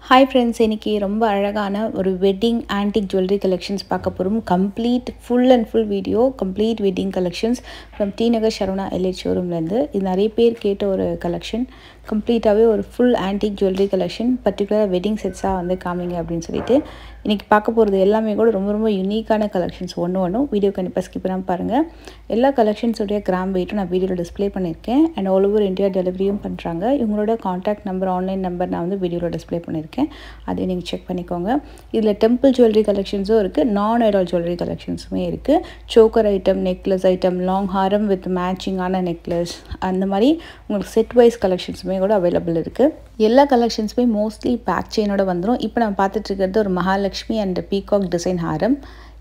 Hi friends, இன்னைக்கு ரொம்ப அழகான ஒரு வெட்டிங் ஆன்டிக் ஜுவல்லரி கலெக்ஷன்ஸ் பார்க்க போகிறோம். Full and full video complete wedding collections from T Nagar Saravana LH ஷோரூம்லேருந்து. இது நிறைய பேர் கேட்ட ஒரு கலெக்ஷன். கம்ப்ளீட்டாகவே ஒரு ஃபுல் ஆன்டிக் ஜுவல்லரி கலெக்ஷன், பர்டிகுலராக வெட்டிங் செட்ஸாக வந்து காமிங்க அப்படின்னு சொல்லிட்டு இன்றைக்கி பார்க்க போகிறது எல்லாமே கூட ரொம்ப ரொம்ப யூனிக்கான கலெக்ஷன்ஸ். ஒன்றும் வீடியோ கண்டிப்பாக ஸ்கிப் பண்ணாமல் பாருங்கள். எல்லா கலெக்ஷன்ஸோடைய கிராம் வெயிட்டும் நான் வீடியோவில் டிஸ்பிளே பண்ணியிருக்கேன். அண்ட் ஆல் ஓவர் இந்தியா டெலிவரியும் பண்ணுறாங்க. இவங்களோட காண்டாக்ட் நம்பர், ஆன்லைன் நம்பர் நான் வந்து வீடியோவில் டிஸ்பிளே பண்ணியிருக்கேன். அதை நீங்கள் செக் பண்ணிக்கோங்க. இதில் டெம்பிள் ஜுவல்லரி கலெக்ஷன்ஸும் இருக்குது, நான் ஐடால் ஜுவல்லரி கலெக்ஷன்ஸுமே இருக்குது. Choker item, necklace item, long Haram with மேட்சிங்கான necklace, அந்த மாதிரி உங்களுக்கு செட் வைஸ் கலெக்ஷன்ஸுமே கூட அவைலபிள் இருக்குது. எல்லா கலெக்ஷன்ஸுமே மோஸ்ட்லி பேக் செயினோட வந்துடும். இப்போ நம்ம பார்த்துட்டு இருக்கிறது ஒரு மகாலட்சுமி அண்ட் பீகாக் டிசைன் ஹாரம்.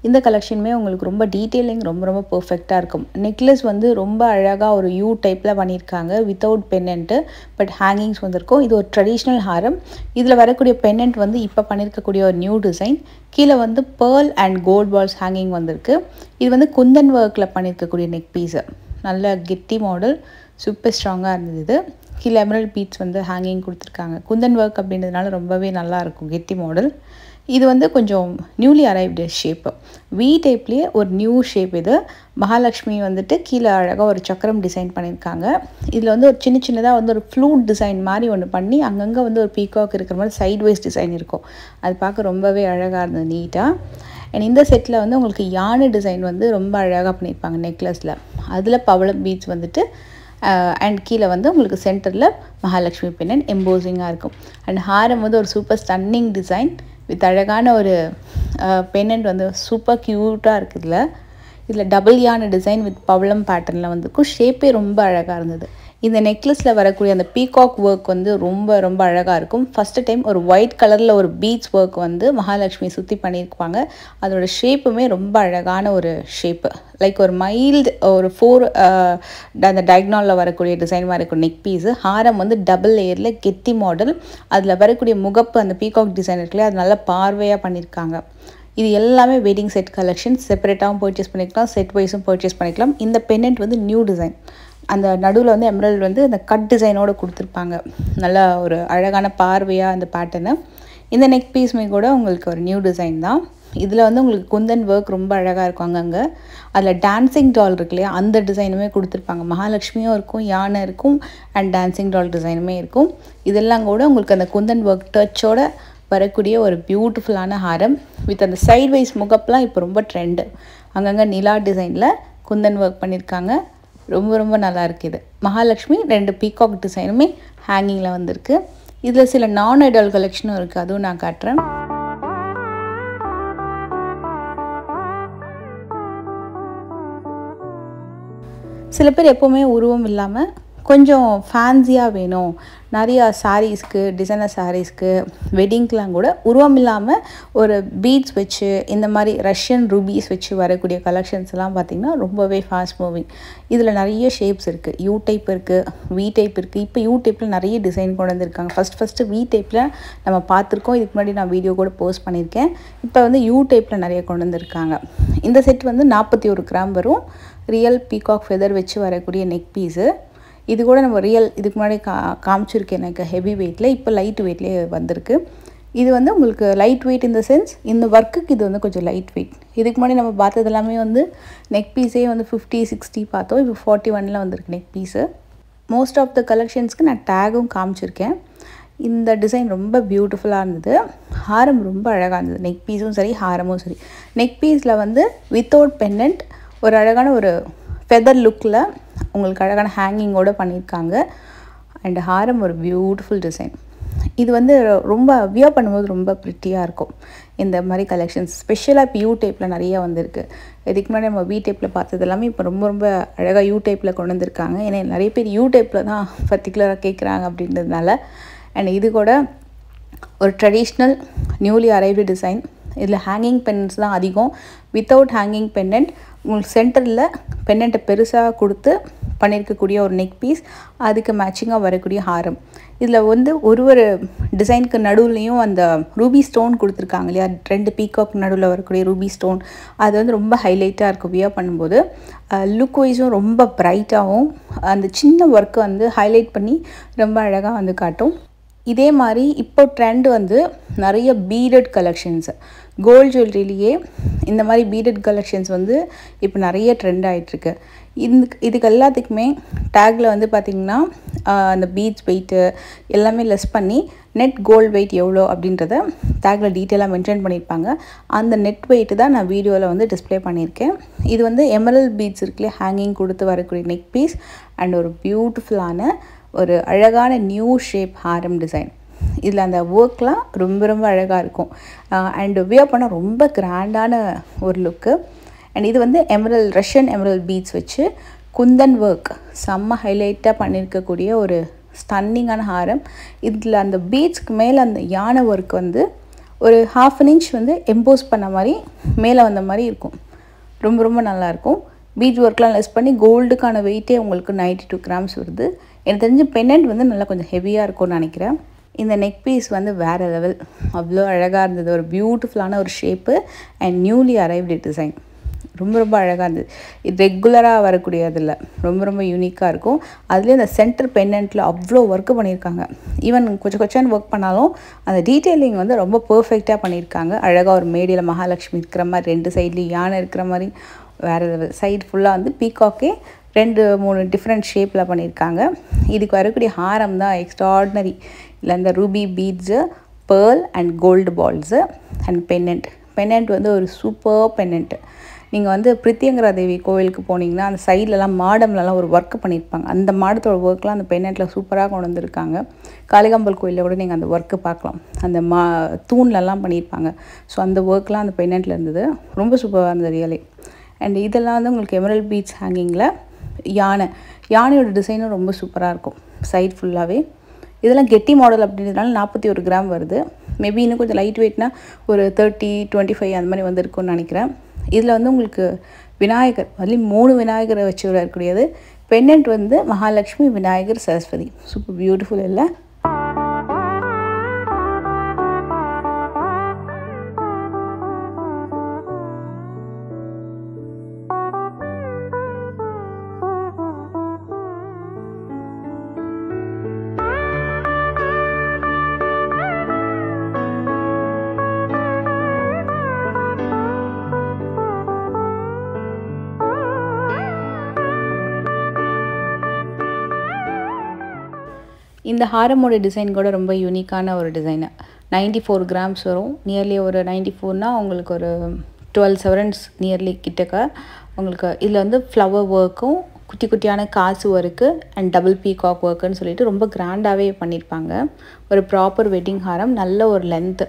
இந்த கலெக்ஷனுமே உங்களுக்கு ரொம்ப டீட்டெயிலிங் ரொம்ப பர்ஃபெக்டாக இருக்கும். நெக்லஸ் வந்து ரொம்ப அழகாக ஒரு யூ டைப்பில் பண்ணியிருக்காங்க, வித்தவுட் பென்னண்ட்டு, பட் ஹேங்கிங்ஸ் வந்திருக்கும். இது ஒரு ட்ரெடிஷ்னல் ஹாரம். இதில் வரக்கூடிய பென்னண்ட் வந்து இப்போ பண்ணியிருக்கக்கூடிய ஒரு நியூ டிசைன். கீழே வந்து pearl and gold balls hanging வந்திருக்கு. இது வந்து குந்தன் ஒர்க்கில் பண்ணியிருக்கக்கூடிய நெக் பீஸு, நல்ல கெட்டி மாடல், சூப்பர் ஸ்ட்ராங்காக இருந்தது. இது கீழே எமரல்ட் பீட்ஸ் வந்து ஹேங்கிங் கொடுத்துருக்காங்க. குந்தன் ஒர்க் அப்படின்றதுனால ரொம்பவே நல்லாயிருக்கும், கெட்டி மாடல். இது வந்து கொஞ்சம் நியூலி அரைவ்டு ஷேப்பு, வி டைப்லேயே ஒரு நியூ ஷேப். இது மகாலட்சுமி வந்துட்டு கீழே அழகாக ஒரு சக்கரம் டிசைன் பண்ணியிருக்காங்க. இதில் வந்து ஒரு சின்னதாக வந்து ஒரு ஃப்ளூட் டிசைன் மாதிரி ஒன்று பண்ணி அங்கங்கே வந்து ஒரு பீகாக் இருக்கிற மாதிரி சைட் வைஸ் டிசைன் இருக்கும். அது பார்க்க ரொம்பவே அழகாக இருந்தது, நீட்டாக. அண்ட் இந்த செட்டில் வந்து உங்களுக்கு யானை டிசைன் வந்து ரொம்ப அழகாக பண்ணியிருப்பாங்க நெக்லஸில். அதில் பவளம் பீட்ஸ் வந்துட்டு அண்ட் கீழே வந்து உங்களுக்கு சென்டரில் மகாலட்சுமி பெண்ணன் எம்போசிங்காக இருக்கும். அண்ட் ஹாரம் வந்து ஒரு சூப்பர் ஸ்டன்னிங் டிசைன் வித் அழகான ஒரு பென்னண்ட் வந்து சூப்பர் க்யூட்டாக இருக்குது. இதில் டபுள் யானை டிசைன் வித் பவளம் பேட்டர்னில் வந்துருக்கும். ஷேப்பே ரொம்ப அழகாக இருந்தது. இந்த நெக்லஸில் வரக்கூடிய அந்த பீகாக் ஒர்க் வந்து ரொம்ப அழகாக இருக்கும். ஃபஸ்ட்டு டைம் ஒரு ஒயிட் கலரில் ஒரு பீட்ஸ் ஒர்க் வந்து மகாலட்சுமி சுற்றி பண்ணியிருப்பாங்க. அதோட ஷேப்புமே ரொம்ப அழகான ஒரு ஷேப்பு, லைக் ஒரு மைல்டு ஒரு 4 அந்த டயக்னாலில் வரக்கூடிய டிசைன் மாதிரி இருக்கும் நெக் பீஸு. ஹாரம் வந்து டபுள் லேயரில் கெட்டி மாடல். அதில் வரக்கூடிய முகப்பு, அந்த பீகாக் டிசைன் இருக்குல்லையே, அது நல்லா பார்வையாக பண்ணியிருக்காங்க. இது எல்லாமே வெட்டிங் செட் கலெக்ஷன். செப்பரேட்டாகவும் பர்ச்சேஸ் பண்ணிக்கலாம், செட் வைஸும் பர்ச்சேஸ் பண்ணிக்கலாம். இந்த பென்னண்ட் வந்து நியூ டிசைன், அந்த நடுவில் வந்து எமரல்ட் வந்து அந்த கட் டிசைனோடு கொடுத்துருப்பாங்க. நல்லா ஒரு அழகான பார்வையாக அந்த பேட்டர்னு. இந்த நெக் பீஸுமே கூட உங்களுக்கு ஒரு நியூ டிசைன் தான். இதில் வந்து உங்களுக்கு குந்தன் ஒர்க் ரொம்ப அழகாக இருக்கும் அங்கங்கே. அதில் டான்ஸிங் டால் இருக்கு இல்லையா, அந்த டிசைனுமே கொடுத்துருப்பாங்க. மகாலட்சுமியும் இருக்கும், யானை இருக்கும், அண்ட் டான்ஸிங் டால் டிசைனுமே இருக்கும். இதெல்லாம் கூட உங்களுக்கு அந்த குந்தன் ஒர்க் டச்சோட வரக்கூடிய ஒரு பியூட்டிஃபுல்லான ஹாரம் வித் அந்த சைட் வைஸ் முகப்லாம் இப்போ ரொம்ப ட்ரெண்டு. அங்கங்கே நிலா டிசைனில் குந்தன் ஒர்க் பண்ணியிருக்காங்க. ரொம்ப நல்லா இருக்குது. மகாலட்சுமி 2 பீகாக் டிசைனுமே ஹேங்கிங்கில் வந்திருக்கு. இதில் சில நான் ஐடால் கலெக்ஷனும் இருக்குது, அதுவும் நான் காட்டுறேன். சில பேர் எப்போவுமே உருவம் இல்லாமல் கொஞ்சம் ஃபேன்சியாக வேணும், நிறையா சாரீஸ்க்கு, டிசைனர் சாரீஸ்க்கு, வெட்டிங்க்கெலாம் கூட உருவம் இல்லாமல் ஒரு பீட்ஸ் வச்சு, இந்த மாதிரி ரஷ்யன் ரூபீஸ் வச்சு வரக்கூடிய கலெக்ஷன்ஸ்லாம் பார்த்திங்கன்னா ரொம்பவே ஃபாஸ்ட் மூவிங். இதில் நிறைய ஷேப்ஸ் இருக்குது. யூ டைப் இருக்குது, வி டைப் இருக்குது. இப்போ யூ டைப்பில் நிறைய டிசைன் கொண்டு வந்திருக்காங்க. ஃபஸ்ட்டு வி டைப்பில் நம்ம பார்த்துருக்கோம், இதுக்கு முன்னாடி நான் வீடியோ கூட போஸ்ட் பண்ணியிருக்கேன். இப்போ வந்து யூ டைப்பில் நிறைய கொண்டு வந்திருக்காங்க. இந்த செட் வந்து 41 கிராம் வரும். ரியல் பீகாக் ஃபெதர் வச்சு வரக்கூடிய நெக் பீஸு. இது கூட நம்ம ரியல் இதுக்கு முன்னாடி காமிச்சிருக்கேன் எனக்கு ஹெவி வெயிட்டில், இப்போ லைட் வெயிட்லேயே வந்திருக்கு. இது வந்து உங்களுக்கு லைட் வெயிட் இந்த சென்ஸ், இந்த ஒர்க்குக்கு இது வந்து கொஞ்சம் லைட் வெயிட். இதுக்கு முன்னாடி நம்ம பார்த்தது எல்லாமே வந்து நெக் பீஸே வந்து 50-60 பார்த்தோம். இப்போ 41 வந்திருக்கு neck piece. Most of the கலெக்ஷன்ஸ்க்கு நான் டேகும் காமிச்சிருக்கேன். இந்த டிசைன் ரொம்ப பியூட்டிஃபுல்லாக இருந்தது. ஹாரம் ரொம்ப அழகாக இருந்தது. நெக் பீஸும் சரி, ஹாரமும் சரி. நெக் பீஸில் வந்து வித்தவுட் பென்னண்ட் ஒரு அழகான ஒரு ஃபெதர் லுக்கில் உங்களுக்கு அழகான ஹேங்கிங்கோடு பண்ணியிருக்காங்க. அண்ட் ஹாரம் ஒரு பியூட்டிஃபுல் டிசைன். இது வந்து ரொம்ப வியர் பண்ணும்போது ரொம்ப ப்ரிட்டியாக இருக்கும். இந்த மாதிரி கலெக்ஷன்ஸ் ஸ்பெஷலாக இப்போ யூ டைப்பில் நிறைய வந்திருக்கு. இதுக்கு முன்னாடி நம்ம வி டைப்பில் பார்த்தது எல்லாமே இப்போ ரொம்ப அழகாக யூ டைப்பில் கொண்டு வந்திருக்காங்க. ஏன்னா நிறைய பேர் யூ டைப்பில் தான் பர்டிகுலராக கேட்குறாங்க அப்படின்றதுனால. அண்ட் இது கூட ஒரு ட்ரெடிஷ்னல் நியூலி அரைவ்டு டிசைன். இதில் ஹேங்கிங் பென்னண்ட்ஸ் தான் அதிகம். வித்தவுட் ஹேங்கிங் பென்னண்ட் உங்களுக்கு சென்டரில் பென்னண்ட்டை பெருசாக கொடுத்து பண்ணியிருக்கக்கூடிய ஒரு நெக் பீஸ், அதுக்கு மேட்சிங்காக வரக்கூடிய ஹாரம். இதில் வந்து ஒரு டிசைனுக்கு நடுவுலையும் அந்த ரூபி ஸ்டோன் கொடுத்துருக்காங்க இல்லையா, 2 பீகாக் நடுவில் வரக்கூடிய ரூபி ஸ்டோன், அது வந்து ரொம்ப ஹைலைட்டாக இருக்கும் வியர் பண்ணும்போது. லுக் வைஸும் ரொம்ப ப்ரைட்டாகவும் அந்த சின்ன ஒர்க்கை வந்து ஹைலைட் பண்ணி ரொம்ப அழகாக வந்து காட்டும். இதே மாதிரி இப்போ ட்ரெண்ட் வந்து நிறைய பீடட் கலெக்ஷன்ஸ், கோல்ட் ஜுவல்லரிலேயே இந்த மாதிரி பீடட் கலெக்ஷன்ஸ் வந்து இப்போ நிறைய ட்ரெண்ட் ஆகிட்டுருக்கு. இதுக்கு எல்லாத்துக்குமே டேக்கில் வந்து பார்த்திங்கன்னா அந்த பீட்ஸ் வெயிட்டு எல்லாமே லெஸ் பண்ணி நெட் கோல்டு வெயிட் எவ்வளோ அப்படின்றத டேக்கில் டீட்டெயிலாக மென்ஷன் பண்ணியிருப்பாங்க. அந்த நெட் வெயிட்டு தான் நான் வீடியோவில் வந்து டிஸ்பிளே பண்ணியிருக்கேன். இது வந்து எமரல்ட் பீட்ஸ் இருக்குல்லையே, ஹேங்கிங் கொடுத்து வரக்கூடிய நெக் பீஸ் அண்ட் ஒரு பியூட்டிஃபுல்லான ஒரு அழகான நியூ ஷேப் ஹாரம் டிசைன். இதில் அந்த ஒர்க்லாம் ரொம்ப ரொம்ப அழகாக இருக்கும். அண்டு வியர் பண்ணால் ரொம்ப கிராண்டான ஒரு லுக்கு. அண்ட் இது வந்து ரஷ்யன் எமரல்ட் பீட்ஸ் வச்சு குந்தன் ஒர்க் செம்ம ஹைலைட்டாக பண்ணியிருக்கக்கூடிய ஒரு ஸ்டன்னிங்கான ஹாரம். இதில் அந்த பீட்ஸ்க்கு மேலே அந்த யானை ஒர்க் வந்து ஒரு 1/2 inch வந்து எம்போஸ் பண்ண மாதிரி மேலே வந்த மாதிரி இருக்கும். ரொம்ப ரொம்ப நல்லாயிருக்கும். பீட்ஸ் ஒர்க்லாம் லெஸ் பண்ணி கோல்டுக்கான வெயிட்டே உங்களுக்கு 92 grams வருது. எனக்கு தெரிஞ்ச பெண்டன்ட் வந்து நல்லா கொஞ்சம் ஹெவியாக இருக்கும்னு நினைக்கிறேன். இந்த நெக் பீஸ் வந்து வேறு லெவல், அவ்வளோ அழகாக இருந்தது. ஒரு பியூட்டிஃபுல்லான ஒரு shape and newly arrived design. ரொம்ப ரொம்ப அழகாக இருந்தது. இது ரெகுலராக வரக்கூடியதில்லை, ரொம்ப ரொம்ப யூனிக்காக இருக்கும். அதுலேயே இந்த சென்டர் பெண்டன்ட்டில் அவ்வளோ ஒர்க்கு பண்ணியிருக்காங்க. ஈவன் கொஞ்சம் கொஞ்சம் ஒர்க் பண்ணாலும் அந்த டீட்டெயிலிங் வந்து ரொம்ப பர்ஃபெக்டாக பண்ணியிருக்காங்க. அழகாக ஒரு மேடையில் மகாலட்சுமி இருக்கிற மாதிரி, 2 சைட்லேயும் யானை இருக்கிற மாதிரி வேறு லெவல். சைடு ஃபுல்லாக வந்து பீகாக்கே 2-3 டிஃப்ரெண்ட் ஷேப்பில் பண்ணியிருக்காங்க. இதுக்கு வரக்கூடிய ஹாரம் தான் எக்ஸ்ட்ராடினரி. இல்லை இந்த ruby beads, pearl and gold balls and pendant வந்து ஒரு சூப்பர் பென்னண்ட்டு. நீங்கள் வந்து பிரித்தியங்கரா தேவி கோவிலுக்கு போனீங்கன்னா அந்த சைட்லலாம் மாடம்லலாம் ஒரு ஒர்க்கு பண்ணியிருப்பாங்க. அந்த மாடத்தோட ஒர்க்லாம் அந்த பென்னண்ட்டில் சூப்பராக கொண்டு வந்திருக்காங்க. காளிகாம்பல் கோயிலில் கூட நீங்கள் அந்த ஒர்க்கு பார்க்கலாம். அந்த தூண்லலாம் பண்ணியிருப்பாங்க. ஸோ அந்த ஒர்க்லாம் அந்த பென்னண்ட்டில் இருந்தது. ரொம்ப சூப்பராக இருந்தது ரியலி. அண்ட் இதெல்லாம் வந்து உங்களுக்கு எமரல்ட் பீட்ஸ் ஹேங்கிங்கில் யானையோட டிசைனும் ரொம்ப சூப்பராக இருக்கும் சைட் ஃபுல்லாகவே. இதெல்லாம் கெட்டி மாடல் அப்படின்றதுனால 41 கிராம் வருது. மேபி இன்னும் கொஞ்சம் லைட் வெயிட்னா ஒரு 30-25 அந்த மாதிரி வந்துருக்கும்னு நினைக்கிறேன். இதில் வந்து உங்களுக்கு விநாயகர், அதுலேயும் 3 விநாயகரை வச்சு வரக்கூடியது. பென்னண்ட் வந்து மகாலட்சுமி, விநாயகர், சரஸ்வதி. சூப்பர் பியூட்டிஃபுல் இல்லை? இந்த ஹாரமோட டிசைன் கூட ரொம்ப யூனிக்கான ஒரு டிசைனு. 94 கிராம்ஸ் வரும். நியர்லி ஒரு 94னா உங்களுக்கு ஒரு 12 செவரன்ஸ் நியர்லி கிட்டக்க. உங்களுக்கு இதில் வந்து ஃப்ளவர் ஒர்க்கும் குட்டி குட்டியான காசு ஒர்க்கு அண்ட் டபுள் பீகாக் ஒர்க்குன்னு சொல்லிட்டு ரொம்ப கிராண்டாகவே பண்ணியிருப்பாங்க. ஒரு ப்ராப்பர் வெட்டிங் ஹாரம், நல்ல ஒரு லென்த்து,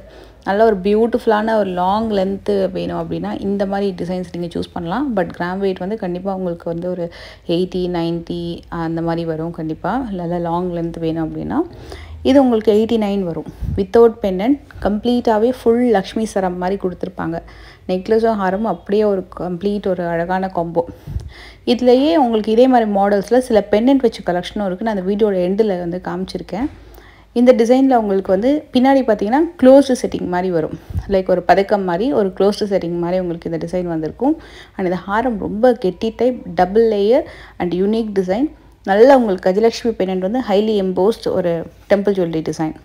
நல்ல ஒரு பியூட்டிஃபுல்லான ஒரு லாங் லென்த்து வேணும் அப்படின்னா இந்த மாதிரி டிசைன்ஸ் நீங்கள் சூஸ் பண்ணலாம். பட் கிராம் வெயிட் வந்து கண்டிப்பாக உங்களுக்கு வந்து ஒரு 80-90 அந்த மாதிரி வரும். கண்டிப்பாக நல்லா லாங் லென்த் வேணும் அப்படின்னா இது உங்களுக்கு 89 வரும். வித்தவுட் பெண்டன்ட் கம்ப்ளீட்டாகவே ஃபுல் லக்ஷ்மி சரம் மாதிரி கொடுத்துருப்பாங்க. நெக்லஸும் ஹாரமும் அப்படியே ஒரு கம்ப்ளீட் ஒரு அழகான காம்போ. இதுலேயே உங்களுக்கு இதே மாதிரி மாடல்ஸில் சில பெண்டன்ட் வச்ச கலெக்ஷனும் இருக்குது. நான் அந்த வீடியோட எண்டில் வந்து காமிச்சிருக்கேன். இந்த டிசைனில் உங்களுக்கு வந்து பின்னாடி பார்த்தீங்கன்னா க்ளோஸ்டு செட்டிங் மாதிரி வரும். லைக் ஒரு பதக்கம் மாதிரி ஒரு க்ளோஸ்டு செட்டிங் மாதிரி உங்களுக்கு இந்த டிசைன் வந்திருக்கும். அண்ட் இந்த ஹாரம் ரொம்ப கெட்டி type, double layer and unique design. நல்லா உங்களுக்கு கஜலக்ஷ்மி பெண்டன்ட் வந்து ஹைலி எம்போஸ்ட் ஒரு டெம்பிள் ஜுவல்லரி டிசைன்.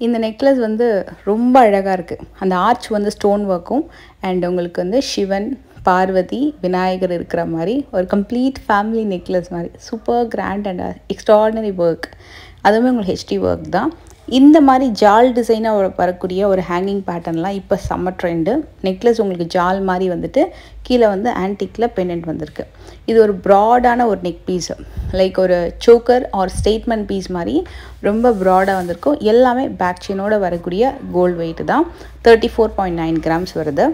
இந்த நெக்லஸ் வந்து ரொம்ப அழகாக இருக்குது. அந்த ஆர்ச் வந்து ஸ்டோன் ஒர்க்கும் அண்ட் உங்களுக்கு வந்து சிவன், பார்வதி, விநாயகர் இருக்கிற மாதிரி ஒரு கம்ப்ளீட் ஃபேமிலி நெக்லஸ் மாதிரி super grand and extraordinary work. அதுவுமே உங்களுக்கு ஹெச்டி ஒர்க் தான். இந்த மாதிரி ஜால் டிசைனாக வரக்கூடிய ஒரு ஹேங்கிங் பேட்டர்ன்லாம் இப்போ செம்ம ட்ரெண்டு. நெக்லஸ் உங்களுக்கு ஜால் மாதிரி வந்துட்டு கீழே வந்து ஆன்டிக்கில் பெண்டன்ட் வந்திருக்கு. இது ஒரு ப்ராடான ஒரு நெக் பீஸ், லைக் ஒரு சோக்கர் ஆர் ஸ்டேட்மெண்ட் பீஸ் மாதிரி ரொம்ப ப்ராடாக வந்திருக்கும். எல்லாமே பேக் செயினோட வரக்கூடிய கோல்டு வெயிட் தான். 34.9 கிராம்ஸ் வருது.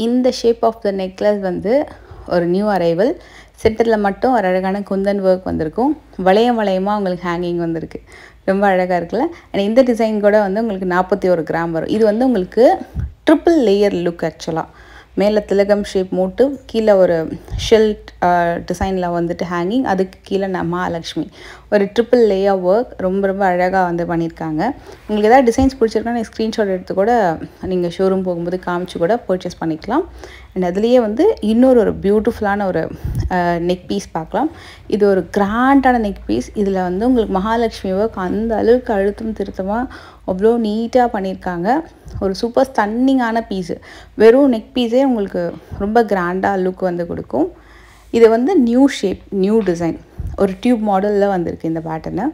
இந்த ஷேப் ஆஃப் த நெக்லஸ் வந்து ஒரு நியூ அரைவல். சென்டரில் மட்டும் ஒரு அழகான குந்தன் ஒர்க் வந்திருக்கும். வளையமாக உங்களுக்கு ஹேங்கிங் வந்திருக்கு. ரொம்ப அழகாக இருக்குல்ல. அண்ட் இந்த டிசைன் கூட வந்து உங்களுக்கு 41 கிராம் வரும். இது வந்து உங்களுக்கு ட்ரிபிள் லேயர் லுக் ஆக்சுவலாக. மேலே திலகம் ஷேப் மூட்டு, கீழே ஒரு ஷெல் டிசைனில் வந்துட்டு ஹேங்கிங், அதுக்கு கீழே மகாலட்சுமி. ஒரு ட்ரிபிள் லேயர் ஒர்க் ரொம்ப அழகாக வந்து பண்ணியிருக்காங்க. உங்களுக்கு ஏதாவது டிசைன்ஸ் பிடிச்சிருக்கா நீங்கள் ஸ்க்ரீன்ஷாட் எடுத்து கூட நீங்கள் ஷோரூம் போகும்போது காமிச்சு கூட பர்ச்சேஸ் பண்ணிக்கலாம். அண்ட் அதுலேயே வந்து இன்னொரு பியூட்டிஃபுல்லான ஒரு நெக் பீஸ் பார்க்கலாம். இது ஒரு கிராண்டான நெக் பீஸ். இதில் வந்து உங்களுக்கு மகாலட்சுமி ஒர்க் அந்த அளவுக்கு அழுத்தம் திருத்தமாக அவ்வளோ நீட்டாக பண்ணியிருக்காங்க. ஒரு சூப்பர் ஸ்டன்னிங்கான பீஸு. வெறும் நெக் பீஸே உங்களுக்கு ரொம்ப கிராண்டாக லுக் வந்து கொடுக்கும். இது வந்து நியூ ஷேப், நியூ டிசைன், ஒரு டியூப் மாடலில் வந்திருக்கு இந்த பேட்டர்னு.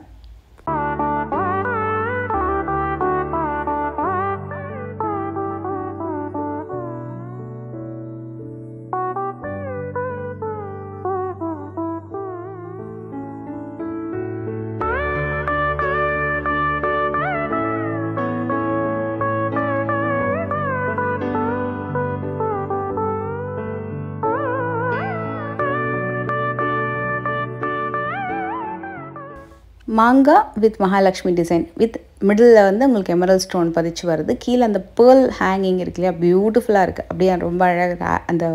மாங்கா with Mahalakshmi design with middle வந்து உங்களுக்கு எமரல் ஸ்டோன் பதிச்சு வருது. கீழே அந்த பேர்ல் ஹேங்கிங் இருக்கு இல்லையா, பியூட்டிஃபுல்லாக இருக்குது. அப்படியே ரொம்ப அழகாக அந்த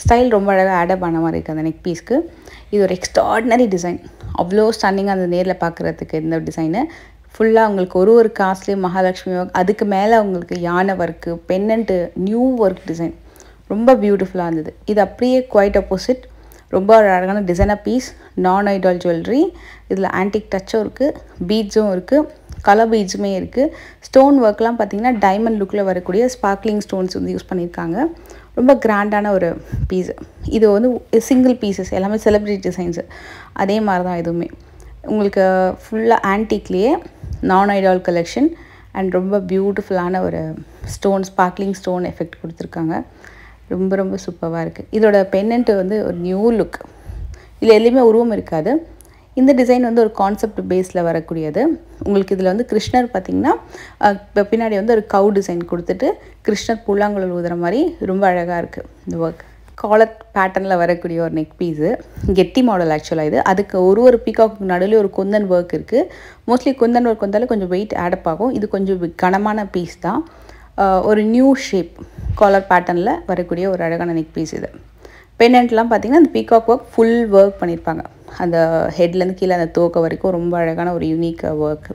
ஸ்டைல் ரொம்ப அழகாக ஆடப் பண்ண மாதிரி இருக்குது அந்த நெக் பீஸ்க்கு. இது ஒரு எக்ஸ்ட்ராடினரி டிசைன். அவ்வளோ ஸ்டன்னிங்காக அந்த நேரில் பார்க்குறதுக்கு இந்த டிசைனு ஃபுல்லாக உங்களுக்கு ஒரு காஸ்ட்லேயும் மகாலட்சுமி ஒர்க், அதுக்கு மேலே உங்களுக்கு யானை ஒர்க்கு, பென்னண்ட்டு, நியூ ஒர்க் டிசைன் ரொம்ப பியூட்டிஃபுல்லாக இருந்தது. இது அப்படியே குவைட் அப்போசிட், ரொம்ப அழகான டிசைனர் பீஸ், நான் ஐடால் ஜுவல்லரி. இதில் ஆன்டிக் டச்சும் இருக்குது, பீட்ஸும் இருக்குது, கலர் பீட்ஸுமே இருக்குது. ஸ்டோன் ஒர்க்லாம் பார்த்திங்கன்னா டைமண்ட் லுக்கில் வரக்கூடிய ஸ்பார்க்லிங் ஸ்டோன்ஸ் வந்து யூஸ் பண்ணியிருக்காங்க. ரொம்ப கிராண்டான ஒரு பீஸு. இது வந்து சிங்கிள் பீசஸ், எல்லாமே செலிப்ரிட்டி டிசைன்ஸு. அதே மாதிரி தான் இதுவுமே உங்களுக்கு ஃபுல்லாக ஆன்டிக்லேயே நான் ஐடால் கலெக்ஷன். அண்ட் ரொம்ப பியூட்டிஃபுல்லான ஒரு ஸ்டோன், ஸ்பார்க்லிங் ஸ்டோன் எஃபெக்ட் கொடுத்துருக்காங்க. ரொம்ப சூப்பராக இருக்குது. இதோட பென்னண்ட்டு வந்து ஒரு நியூ லுக். இதில் எதுலேயுமே உருவம் இருக்காது. இந்த டிசைன் வந்து ஒரு கான்செப்ட் பேஸில் வரக்கூடியது. உங்களுக்கு இதில் வந்து கிருஷ்ணர் பார்த்திங்கன்னா பின்னாடி வந்து ஒரு கவு டிசைன் கொடுத்துட்டு கிருஷ்ணர் புல்லாங்குழல் ஊதுற மாதிரி ரொம்ப அழகாக இருக்குது இந்த ஒர்க். காலர் பேட்டர்னில் வரக்கூடிய ஒரு நெக் பீஸு, கெட்டி மாடல் ஆக்சுவலாக இது. அதுக்கு ஒரு பீகாக்கு நடுவில் ஒரு குந்தன் ஒர்க் இருக்குது. மோஸ்ட்லி குந்தன் ஒர்க் வந்தாலும் கொஞ்சம் வெயிட் ஆடப் ஆகும். இது கொஞ்சம் கனமான பீஸ் தான். ஒரு நியூ ஷேப் காலர் பேட்டர்னில் வரக்கூடிய ஒரு அழகான நெக் பீஸ் இது. பென்னண்ட்லாம் பார்த்திங்கன்னா அந்த பீகாக் ஒர்க் ஃபுல் ஒர்க் பண்ணியிருப்பாங்க. அந்த ஹெட்லேருந்து கீழே அந்த தோக்க வரைக்கும் ரொம்ப அழகான ஒரு யூனிக் ஒர்க்.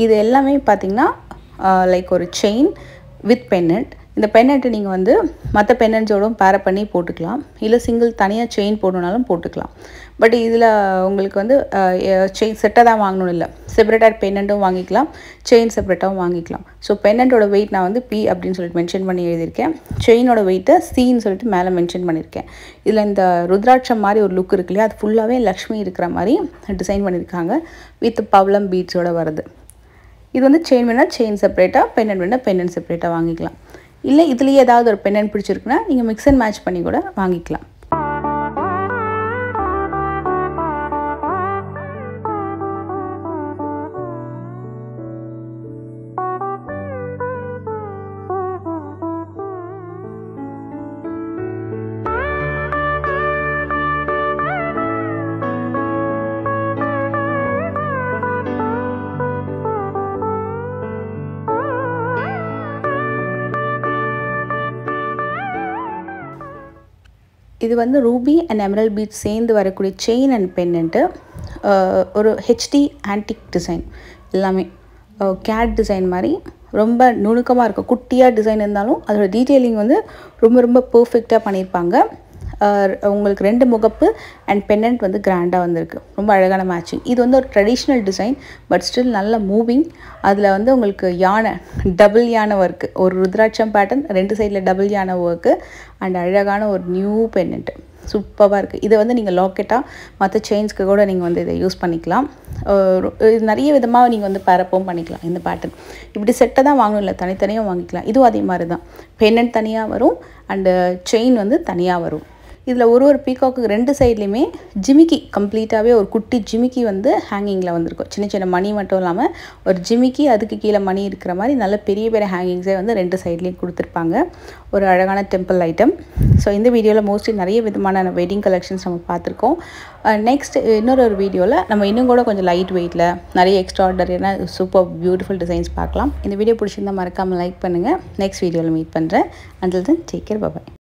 இது எல்லாமே பார்த்திங்கன்னா லைக் ஒரு செயின் வித் பென்னண்ட். இந்த பென்னண்ட்டை நீங்கள் வந்து மற்ற பென்னண்ட்ஸோடும் பேர் பண்ணி போட்டுக்கலாம், இல்லை சிங்கிள் தனியாக செயின் போடணுனாலும் போட்டுக்கலாம். பட் இதில் உங்களுக்கு வந்து செயின் செட்டாக தான் வாங்கணும் இல்லை, செப்பரேட்டாக பென்னண்ட்டும் வாங்கிக்கலாம், செயின் செப்பரேட்டாகவும் வாங்கிக்கலாம். ஸோ பென்னண்ட்டோட வெயிட் நான் வந்து P அப்படின்னு சொல்லிட்டு மென்ஷன் பண்ணி எழுதியிருக்கேன். செயினோட வெயிட்டை Cன்னு சொல்லிட்டு மேலே மென்ஷன் பண்ணியிருக்கேன். இதில் இந்த ருத்ராட்சம் மாதிரி ஒரு லுக் இருக்கு இல்லையா, அது ஃபுல்லாகவே லக்ஷ்மி இருக்கிற மாதிரி டிசைன் பண்ணியிருக்காங்க. வித் பவளம் பீட்ஸோடு வருது. இது வந்து செயின் வேணால் செயின் செப்பரேட்டாக, பென்னண்ட் வேணால் பென்னண்ட் செப்பரேட்டாக வாங்கிக்கலாம். இல்லை இதுலேயே ஏதாவது ஒரு பென்னண்ட் பிடிச்சிருக்குன்னா நீங்கள் மிக்ஸ் அண்ட் மேட்ச் பண்ணி கூட வாங்கிக்கலாம். இது வந்து ரூபி அண்ட் எமரல் பீட்ஸ் சேர்ந்து வரக்கூடிய செயின் அண்ட் பென்னண்ட்டு. ஒரு ஹெச்டி ஆன்டிக் டிசைன், எல்லாமே கேட் டிசைன் மாதிரி ரொம்ப நுணுக்கமாக இருக்கும். குட்டியாக டிசைன் இருந்தாலும் அதோட டீட்டெயிலிங் வந்து ரொம்ப பர்ஃபெக்டாக பண்ணியிருப்பாங்க. உங்களுக்கு 2 முகப்பு அண்ட் பென்னண்ட் வந்து கிராண்டாக வந்திருக்கு. ரொம்ப அழகான மேட்சிங். இது வந்து ஒரு ட்ரெடிஷ்னல் டிசைன், பட் ஸ்டில் நல்ல மூவிங். அதில் வந்து உங்களுக்கு யானை, டபுள் யானை ஒர்க்கு, ஒரு ருத்ராட்சம் பேட்டர்ன், 2 சைடில் டபுள் யானை ஒர்க்கு அண்ட் அழகான ஒரு நியூ பென்னண்ட்டு. சூப்பராக இருக்குது. இதை வந்து நீங்கள் லாக்கெட்டாக மற்ற செயின்ஸ்க்கு கூட நீங்கள் வந்து இதை யூஸ் பண்ணிக்கலாம். நிறைய விதமாக நீங்கள் வந்து பேரப்பும் பண்ணிக்கலாம். இந்த பேட்டர்ன் இப்படி செட்டை தான் வாங்கணும் இல்லை, தனித்தனியாக வாங்கிக்கலாம். இதுவும் அதே மாதிரி தான். பென்னண்ட் தனியாக வரும் அண்டு செயின் வந்து தனியாக வரும். இதில் ஒரு பீகாக்கு 2 சைட்லேயுமே ஜிமிக்கி கம்ப்ளீட்டாகவே ஒரு குட்டி ஜிமிக்கி வந்து ஹேங்கிங்கில் வந்திருக்கும். சின்ன சின்ன மணி மட்டும் இல்லாமல் ஒரு ஜிமிக்கி, அதுக்கு கீழே மணி இருக்கிற மாதிரி நல்ல பெரிய பெரிய ஹேங்கிங்ஸே வந்து 2 சைட்லேயும் கொடுத்துருப்பாங்க. ஒரு அழகான டெம்பிள் ஐட்டம். ஸோ இந்த வீடியோவில் மோஸ்ட்லி நிறைய விதமான வெட்டிங் கலெக்ஷன்ஸ் நம்ம பார்த்துருக்கோம். நெக்ஸ்ட் இன்னொரு வீடியோவில் நம்ம இன்னும் கூட கொஞ்சம் லைட் வெயிட்டில் நிறைய எக்ஸ்ட்ராடனரியான சூப்பர் பியூட்டிஃபுல் டிசைன்ஸ் பார்க்கலாம். இந்த வீடியோ பிடிச்சிருந்தால் மறக்காமல் லைக் பண்ணுங்கள். நெக்ஸ்ட் வீடியோவில் மீட் பண்ணுறேன். Until then, take care. Bye-bye.